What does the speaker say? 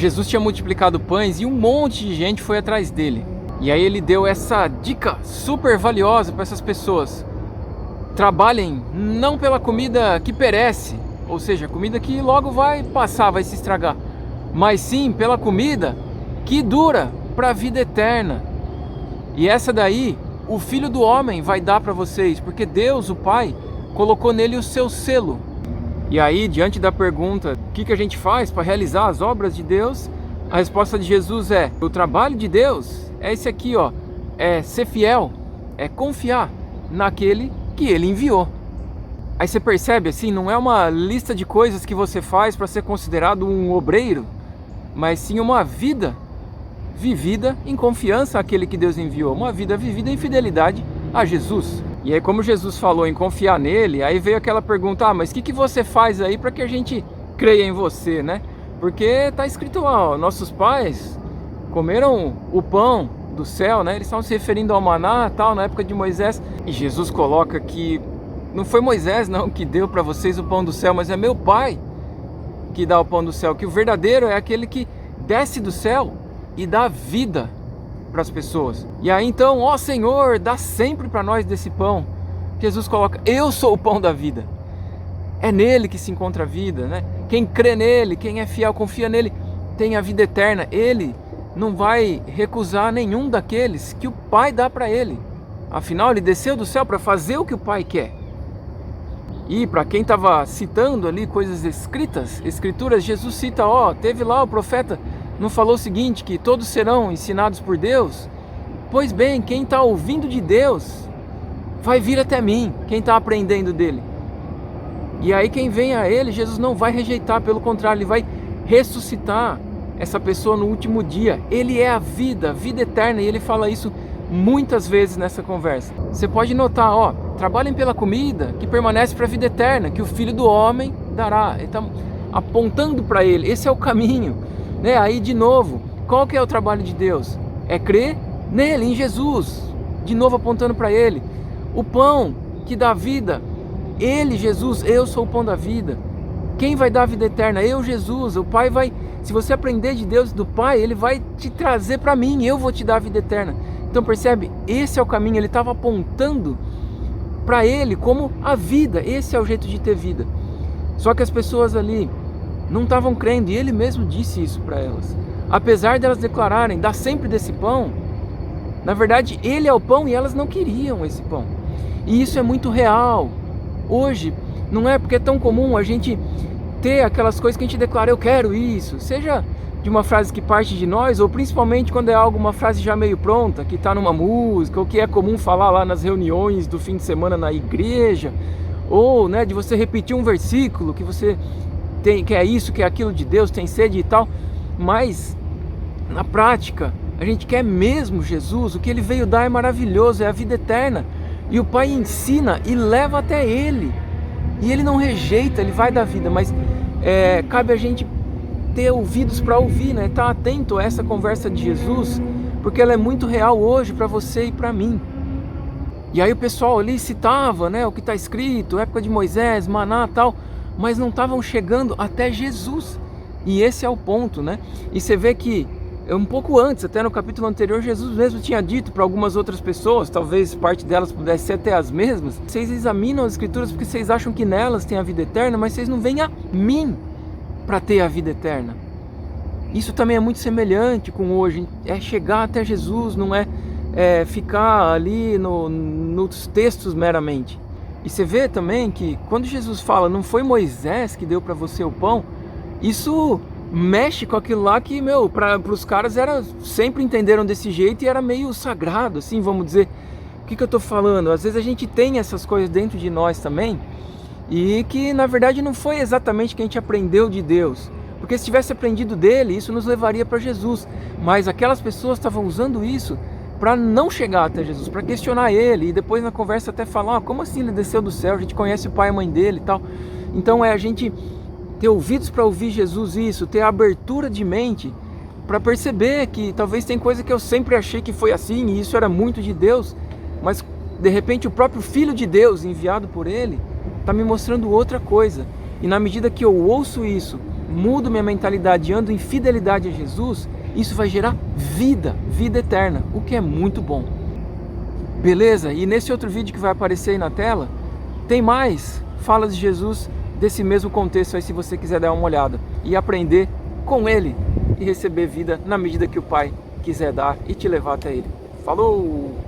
Jesus tinha multiplicado pães e um monte de gente foi atrás dele. E aí ele deu essa dica super valiosa para essas pessoas: trabalhem não pela comida que perece, ou seja, comida que logo vai passar, vai se estragar, mas sim pela comida que dura para a vida eterna. E essa daí o Filho do Homem vai dar para vocês, porque Deus, o Pai, colocou nele o seu selo. E aí, diante da pergunta, o que a gente faz para realizar as obras de Deus? A resposta de Jesus é: o trabalho de Deus é esse aqui, ó, é ser fiel, é confiar naquele que ele enviou. Aí você percebe assim, não é uma lista de coisas que você faz para ser considerado um obreiro, mas sim uma vida vivida em confiança àquele que Deus enviou, uma vida vivida em fidelidade a Jesus. E aí, como Jesus falou em confiar nele, aí veio aquela pergunta: mas o que você faz aí para que a gente creia em você, né? Porque está escrito lá, ó, nossos pais comeram o pão do céu, né? Eles estavam se referindo ao maná, tal, na época de Moisés. E Jesus coloca que não foi Moisés não que deu para vocês o pão do céu, mas é meu Pai que dá o pão do céu. Que o verdadeiro é aquele que desce do céu e dá vida para as pessoas. E aí então, ó Senhor, dá sempre para nós desse pão. Jesus coloca: eu sou o pão da vida. É nele que se encontra a vida, né? Quem crê nele, quem é fiel, confia nele, tem a vida eterna. Ele não vai recusar nenhum daqueles que o Pai dá para ele. Afinal, ele desceu do céu para fazer o que o Pai quer. E para quem estava citando ali coisas escrituras, Jesus cita, ó, teve lá o profeta, não falou o seguinte, que todos serão ensinados por Deus? Pois bem, quem está ouvindo de Deus vai vir até mim, quem está aprendendo dele. E aí quem vem a ele, Jesus não vai rejeitar, pelo contrário, ele vai ressuscitar essa pessoa no último dia. Ele é a vida eterna, e ele fala isso muitas vezes nessa conversa. Você pode notar, ó, trabalhem pela comida que permanece para a vida eterna, que o Filho do Homem dará. Ele está apontando para ele, esse é o caminho, né? Aí de novo, qual que é o trabalho de Deus? É crer nele, em Jesus, de novo apontando para ele. O pão que dá vida, ele, Jesus, eu sou o pão da vida. Quem vai dar a vida eterna? Eu, Jesus. O Pai vai, se você aprender de Deus, do Pai, ele vai te trazer para mim, eu vou te dar a vida eterna. Então percebe, esse é o caminho, ele estava apontando para ele como a vida, esse é o jeito de ter vida. Só que as pessoas ali não estavam crendo, e ele mesmo disse isso para elas. Apesar de elas declararem, dá sempre desse pão, na verdade ele é o pão e elas não queriam esse pão. E isso é muito real. Hoje, não é porque é tão comum a gente ter aquelas coisas que a gente declara, eu quero isso, seja de uma frase que parte de nós, ou principalmente quando é uma frase já meio pronta, que está numa música, ou que é comum falar lá nas reuniões do fim de semana na igreja, ou né, de você repetir um versículo que você tem, que é isso, que é aquilo de Deus, tem sede e tal. Mas na prática a gente quer mesmo Jesus, o que ele veio dar é maravilhoso, é a vida eterna, e o Pai ensina e leva até ele, e ele não rejeita, ele vai dar vida. Mas cabe a gente ter ouvidos para ouvir, né? Estar atento a essa conversa de Jesus, porque ela é muito real hoje para você e para mim. E aí o pessoal ali citava, né, o que está escrito, época de Moisés, maná e tal, mas não estavam chegando até Jesus. E esse é o ponto, né? E você vê que um pouco antes, até no capítulo anterior, Jesus mesmo tinha dito para algumas outras pessoas, talvez parte delas pudesse ser até as mesmas: vocês examinam as escrituras porque vocês acham que nelas tem a vida eterna, mas vocês não vêm a mim para ter a vida eterna. Isso também é muito semelhante com hoje, é chegar até Jesus, não é, ficar ali nos textos meramente. E você vê também que quando Jesus fala, não foi Moisés que deu para você o pão, isso mexe com aquilo lá que, para os caras sempre entenderam desse jeito e era meio sagrado, assim, vamos dizer. O que eu estou falando? Às vezes a gente tem essas coisas dentro de nós também, e que na verdade não foi exatamente o que a gente aprendeu de Deus, porque se tivesse aprendido dele, isso nos levaria para Jesus. Mas aquelas pessoas estavam usando isso para não chegar até Jesus, para questionar ele, e depois na conversa até falar, como assim ele desceu do céu, a gente conhece o pai e a mãe dele e tal. Então a gente ter ouvidos para ouvir Jesus, isso, ter a abertura de mente para perceber que talvez tem coisa que eu sempre achei que foi assim, e isso era muito de Deus, mas de repente o próprio Filho de Deus, enviado por ele, está me mostrando outra coisa. E na medida que eu ouço isso, mudo minha mentalidade e ando em fidelidade a Jesus, isso vai gerar vida eterna, o que é muito bom. Beleza? E nesse outro vídeo que vai aparecer aí na tela, tem mais falas de Jesus desse mesmo contexto aí, se você quiser dar uma olhada e aprender com ele e receber vida na medida que o Pai quiser dar e te levar até ele. Falou!